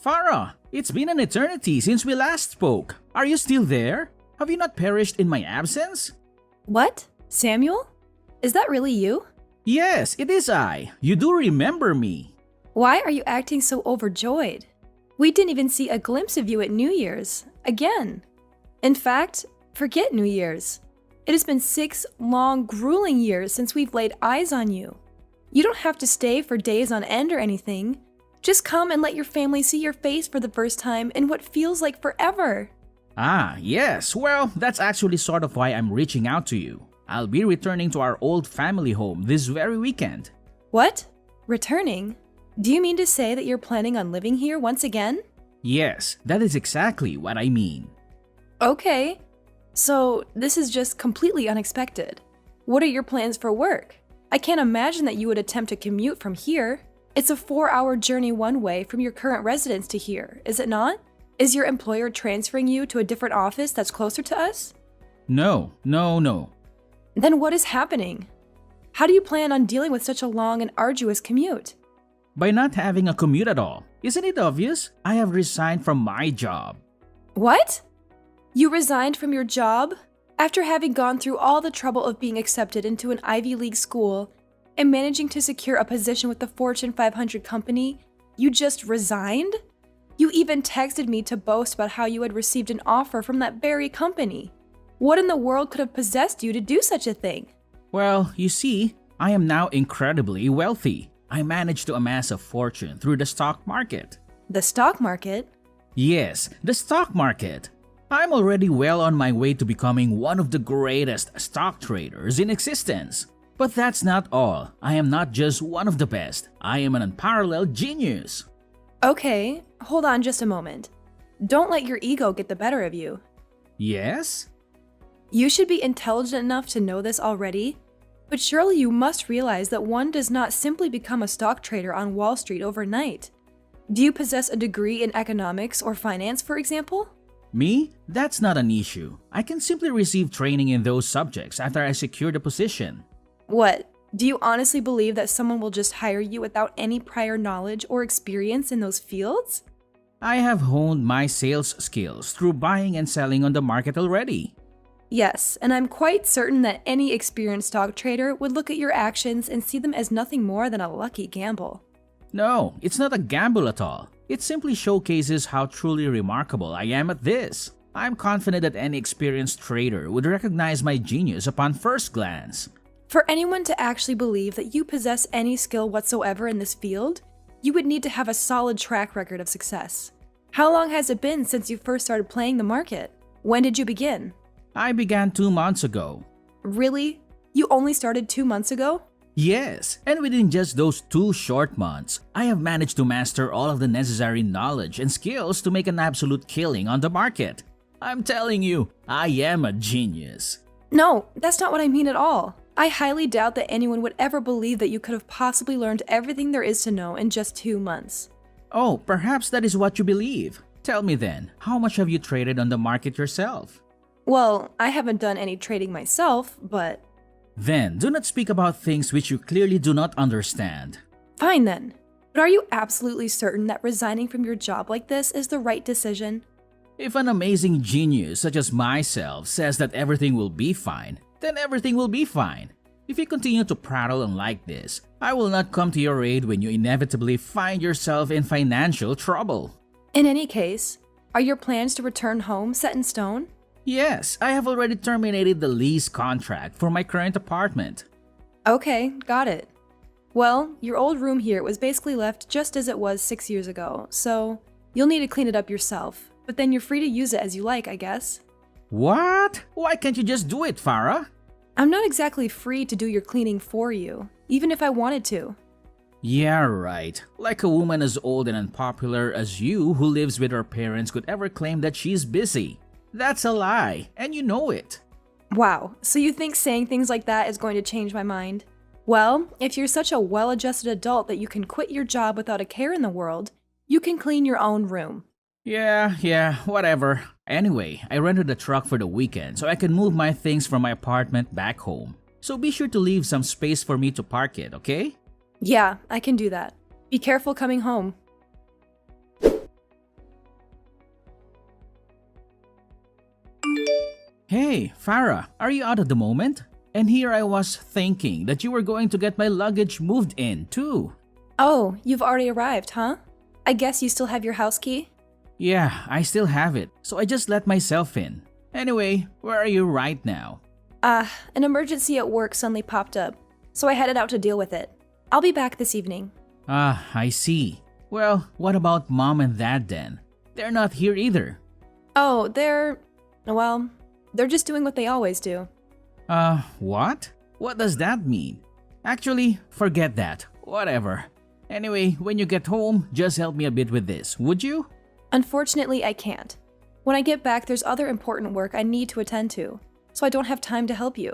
Farah, it's been an eternity since we last spoke. Are you still there? Have you not perished in my absence? What? Samuel? Is that really you? Yes, it is I. You do remember me. Why are you acting so overjoyed? We didn't even see a glimpse of you at New Year's. Again. In fact, forget New Year's. It has been 6 long, grueling years since we've laid eyes on you. You don't have to stay for days on end or anything. Just come and let your family see your face for the first time in what feels like forever. Ah, yes. Well, that's actually sort of why I'm reaching out to you. I'll be returning to our old family home this very weekend. What? Returning? Do you mean to say that you're planning on living here once again? Yes, that is exactly what I mean. Okay. So, this is just completely unexpected. What are your plans for work? I can't imagine that you would attempt to commute from here. It's a 4-hour journey one way from your current residence to here, is it not? Is your employer transferring you to a different office that's closer to us? No. Then what is happening? How do you plan on dealing with such a long and arduous commute? By not having a commute at all. Isn't it obvious? I have resigned from my job. What? You resigned from your job? After having gone through all the trouble of being accepted into an Ivy League school and managing to secure a position with the Fortune 500 company, you just resigned? You even texted me to boast about how you had received an offer from that very company. What in the world could have possessed you to do such a thing? Well, you see, I am now incredibly wealthy. I managed to amass a fortune through the stock market. The stock market? Yes, the stock market. I'm already well on my way to becoming one of the greatest stock traders in existence. But that's not all. I am not just one of the best. I am an unparalleled genius. Okay, hold on just a moment. Don't let your ego get the better of you. Yes? You should be intelligent enough to know this already, but surely you must realize that one does not simply become a stock trader on Wall Street overnight. Do you possess a degree in economics or finance, for example? Me? That's not an issue. I can simply receive training in those subjects after I secure the position. What? Do you honestly believe that someone will just hire you without any prior knowledge or experience in those fields? I have honed my sales skills through buying and selling on the market already. Yes, and I'm quite certain that any experienced stock trader would look at your actions and see them as nothing more than a lucky gamble. No, it's not a gamble at all. It simply showcases how truly remarkable I am at this. I'm confident that any experienced trader would recognize my genius upon first glance. For anyone to actually believe that you possess any skill whatsoever in this field, you would need to have a solid track record of success. How long has it been since you first started playing the market? When did you begin? I began 2 months ago. Really? You only started 2 months ago? Yes, and within just those 2 short months, I have managed to master all of the necessary knowledge and skills to make an absolute killing on the market. I'm telling you, I am a genius. No, that's not what I mean at all. I highly doubt that anyone would ever believe that you could have possibly learned everything there is to know in just 2 months. Oh, perhaps that is what you believe. Tell me then, how much have you traded on the market yourself? Well, I haven't done any trading myself, but... Then, do not speak about things which you clearly do not understand. Fine then. But are you absolutely certain that resigning from your job like this is the right decision? If an amazing genius such as myself says that everything will be fine, then everything will be fine. If you continue to prattle on like this, I will not come to your aid when you inevitably find yourself in financial trouble. In any case, are your plans to return home set in stone? Yes, I have already terminated the lease contract for my current apartment. Okay, got it. Well, your old room here was basically left just as it was 6 years ago, so you'll need to clean it up yourself, but then you're free to use it as you like, I guess. What? Why can't you just do it, Farah? I'm not exactly free to do your cleaning for you, even if I wanted to. Yeah, right. Like a woman as old and unpopular as you who lives with her parents could ever claim that she's busy. That's a lie, and you know it. Wow, so you think saying things like that is going to change my mind? Well, if you're such a well-adjusted adult that you can quit your job without a care in the world, you can clean your own room. Yeah, whatever. Anyway, I rented a truck for the weekend so I can move my things from my apartment back home. So be sure to leave some space for me to park it, okay? Yeah, I can do that. Be careful coming home. Hey, Farah, are you out at the moment? And here I was thinking that you were going to get my luggage moved in, too. Oh, you've already arrived, huh? I guess you still have your house key? Yeah, I still have it, so I just let myself in. Anyway, where are you right now? An emergency at work suddenly popped up, so I headed out to deal with it. I'll be back this evening. I see. Well, what about mom and dad then? They're not here either. Oh, they're just doing what they always do. What? What does that mean? Actually, forget that. Whatever. Anyway, when you get home, just help me a bit with this, would you? Unfortunately, I can't. When I get back, there's other important work I need to attend to, so I don't have time to help you.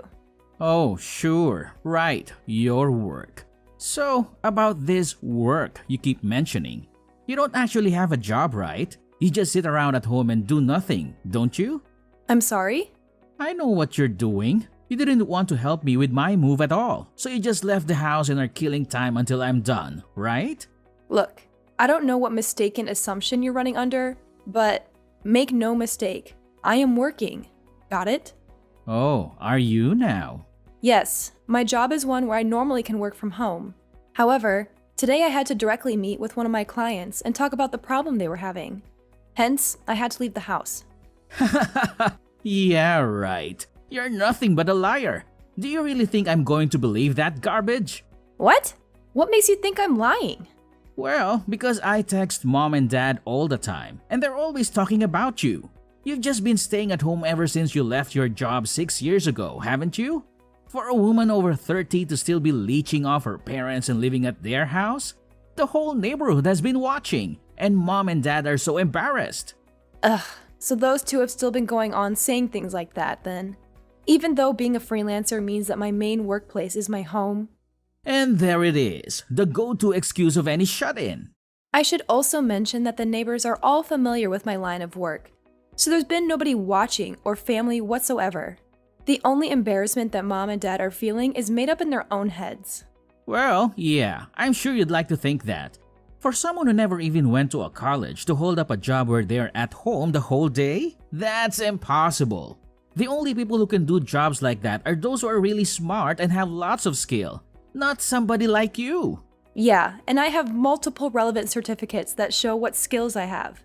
Oh, sure. Right. Your work. So, about this work you keep mentioning, you don't actually have a job, right? You just sit around at home and do nothing, don't you? I'm sorry? I know what you're doing. You didn't want to help me with my move at all, so you just left the house and are killing time until I'm done, right? Look, I don't know what mistaken assumption you're running under, but make no mistake, I am working. Got it? Oh, are you now? Yes, my job is one where I normally can work from home. However, today I had to directly meet with one of my clients and talk about the problem they were having. Hence, I had to leave the house. Yeah, right. You're nothing but a liar. Do you really think I'm going to believe that garbage? What? What makes you think I'm lying? Well, because I text mom and dad all the time, and they're always talking about you. You've just been staying at home ever since you left your job 6 years ago, haven't you? For a woman over 30 to still be leeching off her parents and living at their house? The whole neighborhood has been watching, and mom and dad are so embarrassed. Ugh, so those two have still been going on saying things like that then. Even though being a freelancer means that my main workplace is my home. And there it is, the go-to excuse of any shut-in. I should also mention that the neighbors are all familiar with my line of work, so there's been nobody watching or family whatsoever. The only embarrassment that mom and dad are feeling is made up in their own heads. Well, yeah, I'm sure you'd like to think that. For someone who never even went to a college to hold up a job where they're at home the whole day? That's impossible. The only people who can do jobs like that are those who are really smart and have lots of skill, not somebody like you. Yeah, and I have multiple relevant certificates that show what skills I have.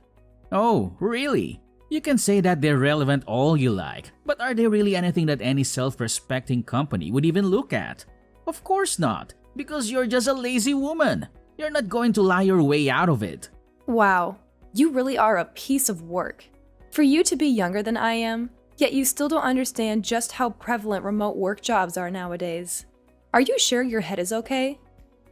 Oh, really? You can say that they're relevant all you like, but are they really anything that any self-respecting company would even look at? Of course not, because you're just a lazy woman. You're not going to lie your way out of it. Wow, you really are a piece of work. For you to be younger than I am, yet you still don't understand just how prevalent remote work jobs are nowadays. Are you sure your head is okay?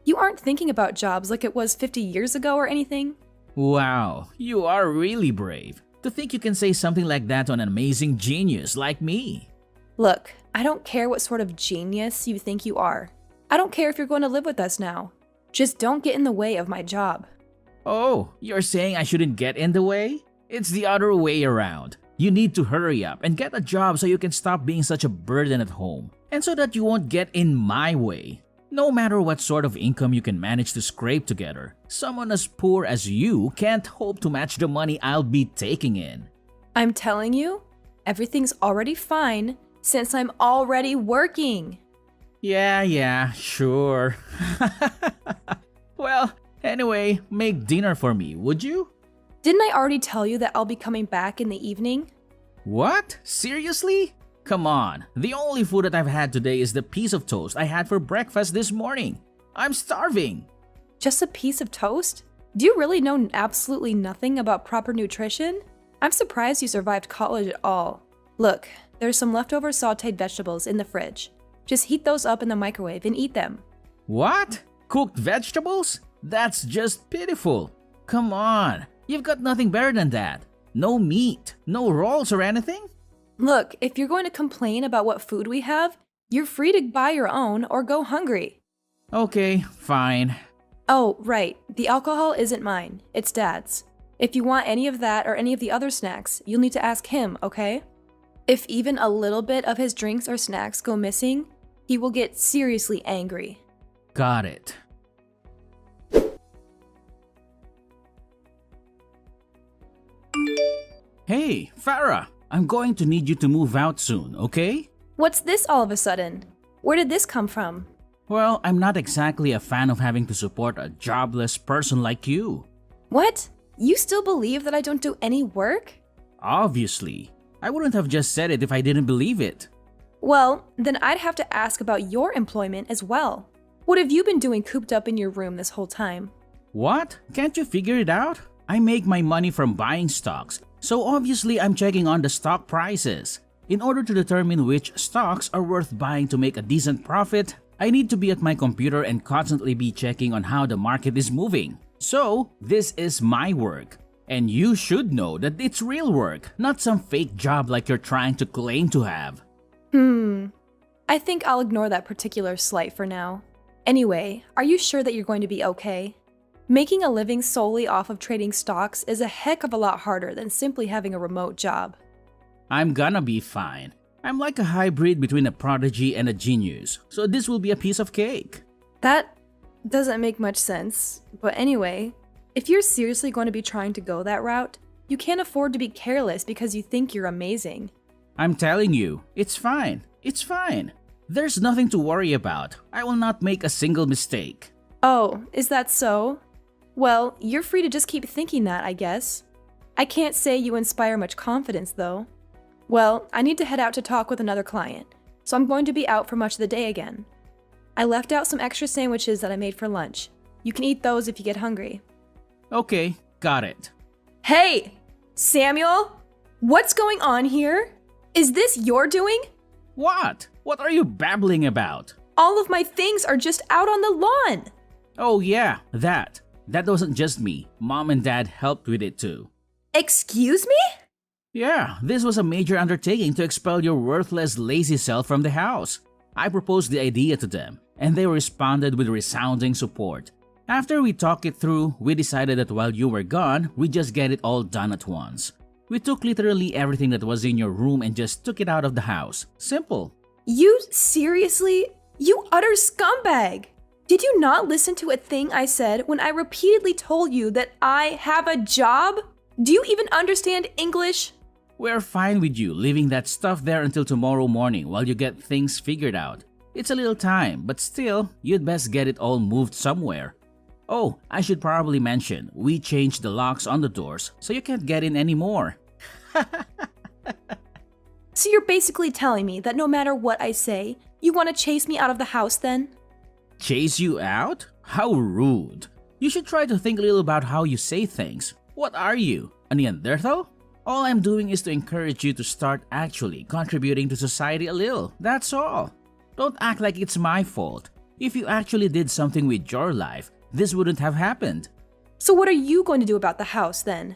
You aren't thinking about jobs like it was 50 years ago or anything? Wow, you are really brave. To think you can say something like that to an amazing genius like me. Look, I don't care what sort of genius you think you are. I don't care if you're going to live with us now. Just don't get in the way of my job. Oh, you're saying I shouldn't get in the way? It's the other way around. You need to hurry up and get a job so you can stop being such a burden at home, and so that you won't get in my way. No matter what sort of income you can manage to scrape together, someone as poor as you can't hope to match the money I'll be taking in. I'm telling you, everything's already fine since I'm already working. Yeah, sure. Well, anyway, make dinner for me, would you? Didn't I already tell you that I'll be coming back in the evening? What? Seriously? Come on, the only food that I've had today is the piece of toast I had for breakfast this morning. I'm starving. Just a piece of toast? Do you really know absolutely nothing about proper nutrition? I'm surprised you survived college at all. Look, there's some leftover sauteed vegetables in the fridge. Just heat those up in the microwave and eat them. What? Cooked vegetables? That's just pitiful. Come on, you've got nothing better than that. No meat, no rolls or anything? Look, if you're going to complain about what food we have, you're free to buy your own or go hungry. Okay, fine. Oh, right, the alcohol isn't mine, it's Dad's. If you want any of that or any of the other snacks, you'll need to ask him, okay? If even a little bit of his drinks or snacks go missing, he will get seriously angry. Got it. Hey, Farah! I'm going to need you to move out soon, okay? What's this all of a sudden? Where did this come from? Well, I'm not exactly a fan of having to support a jobless person like you. What? You still believe that I don't do any work? Obviously. I wouldn't have just said it if I didn't believe it. Well, then I'd have to ask about your employment as well. What have you been doing cooped up in your room this whole time? What? Can't you figure it out? I make my money from buying stocks, so obviously I'm checking on the stock prices. In order to determine which stocks are worth buying to make a decent profit, I need to be at my computer and constantly be checking on how the market is moving. So, this is my work. And you should know that it's real work, not some fake job like you're trying to claim to have. I think I'll ignore that particular slight for now. Anyway, are you sure that you're going to be okay? Making a living solely off of trading stocks is a heck of a lot harder than simply having a remote job. I'm gonna be fine. I'm like a hybrid between a prodigy and a genius, so this will be a piece of cake. That doesn't make much sense, but anyway, if you're seriously going to be trying to go that route, you can't afford to be careless because you think you're amazing. I'm telling you, it's fine. It's fine. There's nothing to worry about. I will not make a single mistake. Oh, is that so? Well, you're free to just keep thinking that, I guess. I can't say you inspire much confidence, though. Well, I need to head out to talk with another client, so I'm going to be out for much of the day again. I left out some extra sandwiches that I made for lunch. You can eat those if you get hungry. Okay, got it. Hey! Samuel? What's going on here? Is this your doing? What? What are you babbling about? All of my things are just out on the lawn. Oh yeah, that. That wasn't just me. Mom and Dad helped with it too. Excuse me? Yeah, this was a major undertaking to expel your worthless, lazy self from the house. I proposed the idea to them, and they responded with resounding support. After we talked it through, we decided that while you were gone, we'd just get it all done at once. We took literally everything that was in your room and just took it out of the house. Simple. You seriously? You utter scumbag! Did you not listen to a thing I said when I repeatedly told you that I have a job? Do you even understand English? We're fine with you leaving that stuff there until tomorrow morning while you get things figured out. It's a little time, but still, you'd best get it all moved somewhere. Oh, I should probably mention, we changed the locks on the doors so you can't get in anymore. So you're basically telling me that no matter what I say, you want to chase me out of the house then? Chase you out? How rude. You should try to think a little about how you say things. What are you, a Neanderthal? All I'm doing is to encourage you to start actually contributing to society a little, that's all. Don't act like it's my fault. If you actually did something with your life, this wouldn't have happened. So what are you going to do about the house then?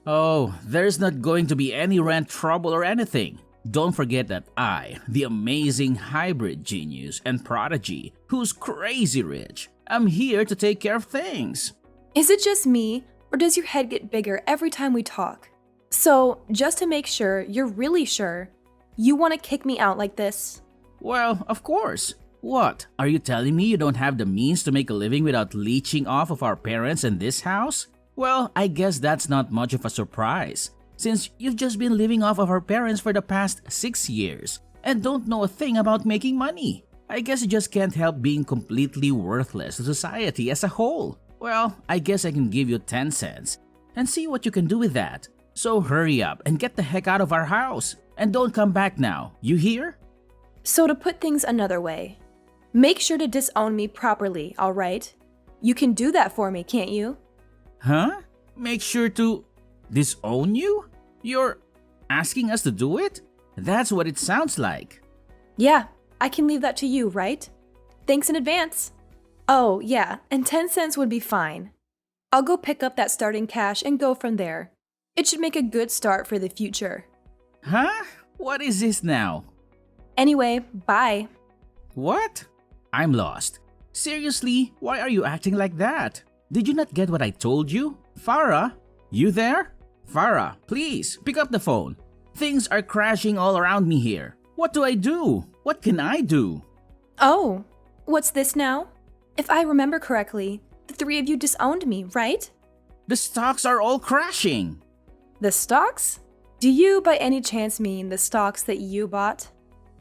Oh, there's not going to be any rent trouble or anything. Don't forget that I, the amazing hybrid genius and prodigy who's crazy rich, am here to take care of things. Is it just me, or does your head get bigger every time we talk? So, just to make sure you're really sure, you want to kick me out like this? Well, of course. What, are you telling me you don't have the means to make a living without leeching off of our parents in this house? Well, I guess that's not much of a surprise, since you've just been living off of our parents for the past 6 years and don't know a thing about making money. I guess you just can't help being completely worthless to society as a whole. Well, I guess I can give you 10 cents and see what you can do with that. So hurry up and get the heck out of our house. And don't come back now, you hear? So to put things another way, make sure to disown me properly, alright? You can do that for me, can't you? Huh? Make sure to disown you? You're asking us to do it? That's what it sounds like. Yeah, I can leave that to you, right? Thanks in advance. Oh, yeah, and 10 cents would be fine. I'll go pick up that starting cash and go from there. It should make a good start for the future. Huh? What is this now? Anyway, bye. What? I'm lost. Seriously, why are you acting like that? Did you not get what I told you? Farah? You there? Farah, please, pick up the phone. Things are crashing all around me here. What do I do? What can I do? Oh, what's this now? If I remember correctly, the three of you disowned me, right? The stocks are all crashing. The stocks? Do you by any chance mean the stocks that you bought?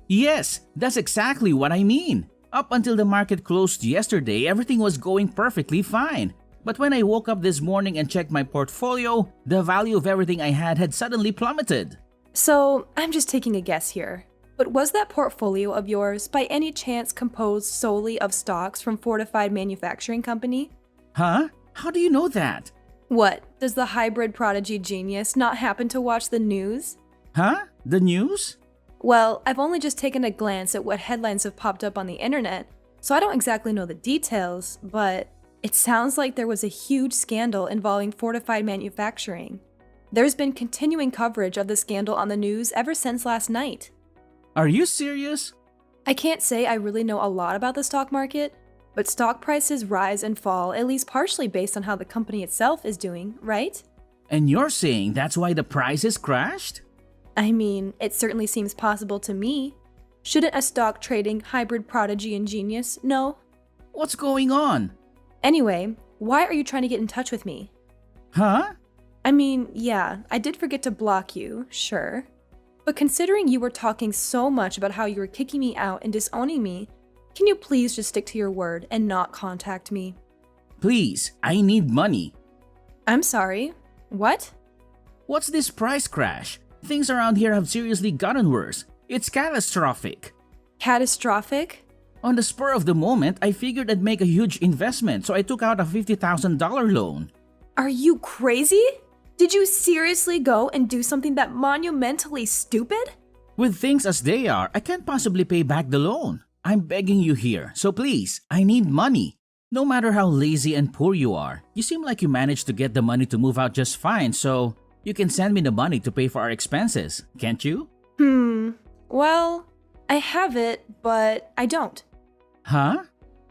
Yes, that's exactly what I mean. Up until the market closed yesterday, everything was going perfectly fine. But when I woke up this morning and checked my portfolio, the value of everything I had suddenly plummeted. So, I'm just taking a guess here. But was that portfolio of yours by any chance composed solely of stocks from Fortified Manufacturing Company? Huh? How do you know that? What, does the hybrid prodigy genius not happen to watch the news? Huh? The news? Well, I've only just taken a glance at what headlines have popped up on the internet, so I don't exactly know the details, but it sounds like there was a huge scandal involving Fortified Manufacturing. There's been continuing coverage of the scandal on the news ever since last night. Are you serious? I can't say I really know a lot about the stock market, but stock prices rise and fall at least partially based on how the company itself is doing, right? And you're saying that's why the prices crashed? I mean, it certainly seems possible to me. Shouldn't a stock trading hybrid prodigy and genius know? What's going on? Anyway, why are you trying to get in touch with me? Huh? I mean, yeah, I did forget to block you, sure. But considering you were talking so much about how you were kicking me out and disowning me, can you please just stick to your word and not contact me? Please, I need money. I'm sorry, what? What's this price crash? Things around here have seriously gotten worse. It's catastrophic. Catastrophic? On the spur of the moment, I figured I'd make a huge investment, so I took out a $50,000 loan. Are you crazy? Did you seriously go and do something that monumentally stupid? With things as they are, I can't possibly pay back the loan. I'm begging you here, so please, I need money. No matter how lazy and poor you are, you seem like you managed to get the money to move out just fine, so you can send me the money to pay for our expenses, can't you? Well, I have it, but I don't. Huh?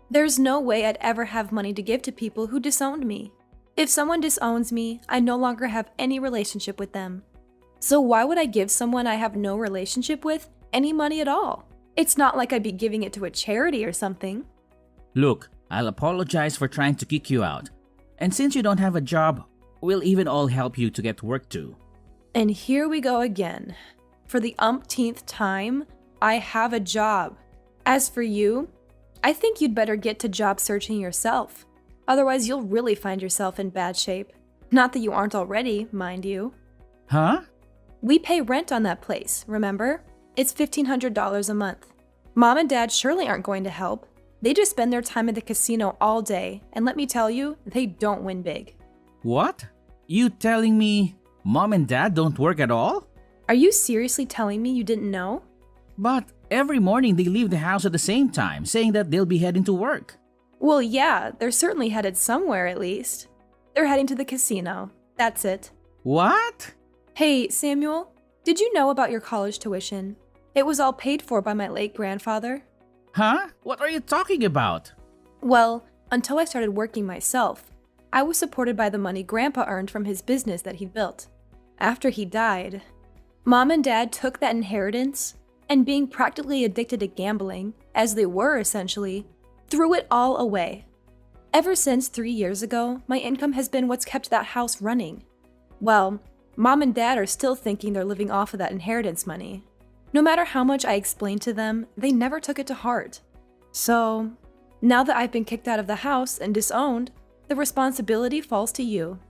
There's no way I'd ever have money to give to people who disowned me. If someone disowns me, I no longer have any relationship with them. So why would I give someone I have no relationship with any money at all? It's not like I'd be giving it to a charity or something. Look, I'll apologize for trying to kick you out. And since you don't have a job, we'll even all help you to get work too. And here we go again. For the umpteenth time, I have a job. As for you, I think you'd better get to job searching yourself. Otherwise, you'll really find yourself in bad shape. Not that you aren't already, mind you. Huh? We pay rent on that place, remember? It's $1,500 a month. Mom and Dad surely aren't going to help. They just spend their time at the casino all day, and let me tell you, they don't win big. What? You telling me Mom and Dad don't work at all? Are you seriously telling me you didn't know? But every morning they leave the house at the same time, saying that they'll be heading to work. Well, yeah, they're certainly headed somewhere at least. They're heading to the casino. That's it. What? Hey, Samuel, did you know about your college tuition? It was all paid for by my late grandfather. Huh? What are you talking about? Well, until I started working myself, I was supported by the money Grandpa earned from his business that he built. After he died, Mom and Dad took that inheritance and, being practically addicted to gambling, as they were essentially, threw it all away. Ever since 3 years ago, my income has been what's kept that house running. Well, Mom and Dad are still thinking they're living off of that inheritance money. No matter how much I explained to them, they never took it to heart. So, now that I've been kicked out of the house and disowned, the responsibility falls to you.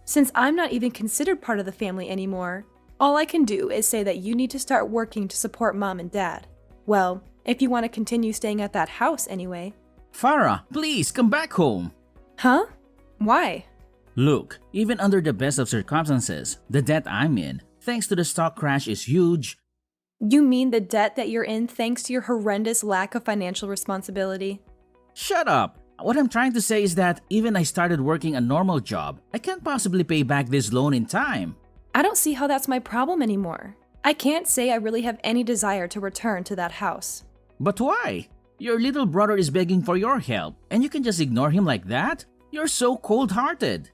Since I'm not even considered part of the family anymore, all I can do is say that you need to start working to support Mom and Dad. Well, if you want to continue staying at that house anyway. Farah, please come back home. Huh? Why? Look, even under the best of circumstances, the debt I'm in, thanks to the stock crash, is huge. You mean the debt that you're in thanks to your horrendous lack of financial responsibility? Shut up! What I'm trying to say is that even I started working a normal job, I can't possibly pay back this loan in time. I don't see how that's my problem anymore. I can't say I really have any desire to return to that house. But why? Your little brother is begging for your help, and you can just ignore him like that? You're so cold-hearted.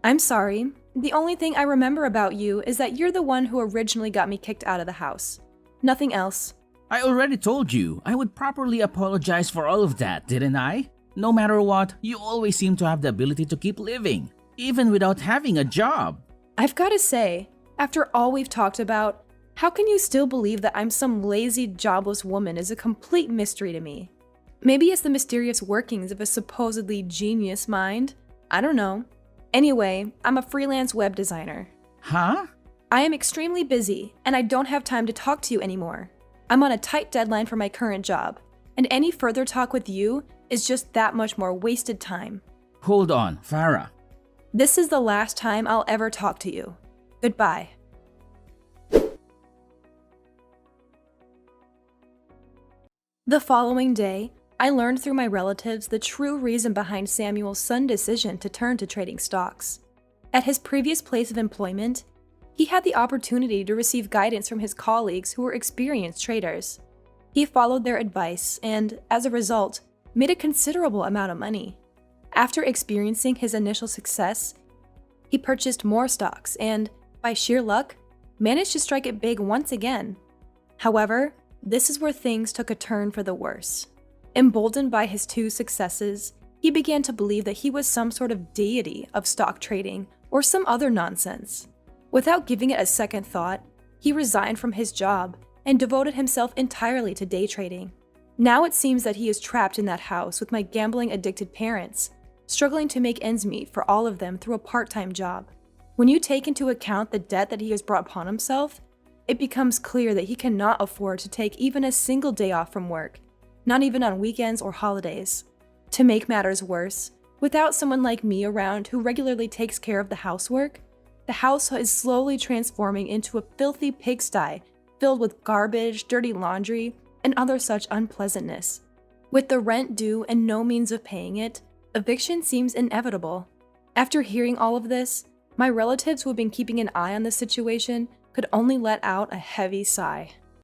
I'm sorry. The only thing I remember about you is that you're the one who originally got me kicked out of the house. Nothing else. I already told you I would properly apologize for all of that, didn't I? No matter what, you always seem to have the ability to keep living, even without having a job. I've got to say, After all we've talked about, how can you still believe that I'm some lazy, jobless woman is a complete mystery to me. Maybe it's the mysterious workings of a supposedly genius mind. I don't know. Anyway, I'm a freelance web designer. Huh? I am extremely busy, and I don't have time to talk to you anymore. I'm on a tight deadline for my current job, and any further talk with you is just that much more wasted time. Hold on, Farah. This is the last time I'll ever talk to you. Goodbye. The following day, I learned through my relatives the true reason behind Samuel's sudden decision to turn to trading stocks. At his previous place of employment, he had the opportunity to receive guidance from his colleagues who were experienced traders. He followed their advice and, as a result, made a considerable amount of money. After experiencing his initial success, he purchased more stocks and, by sheer luck, managed to strike it big once again. However, this is where things took a turn for the worse. Emboldened by his two successes, he began to believe that he was some sort of deity of stock trading or some other nonsense. Without giving it a second thought, he resigned from his job and devoted himself entirely to day trading. Now it seems that he is trapped in that house with my gambling-addicted parents, struggling to make ends meet for all of them through a part-time job. When you take into account the debt that he has brought upon himself, it becomes clear that he cannot afford to take even a single day off from work, not even on weekends or holidays. To make matters worse, without someone like me around who regularly takes care of the housework, the house is slowly transforming into a filthy pigsty filled with garbage, dirty laundry, and other such unpleasantness. With the rent due and no means of paying it, eviction seems inevitable. After hearing all of this, my relatives who have been keeping an eye on the situation could only let out a heavy sigh.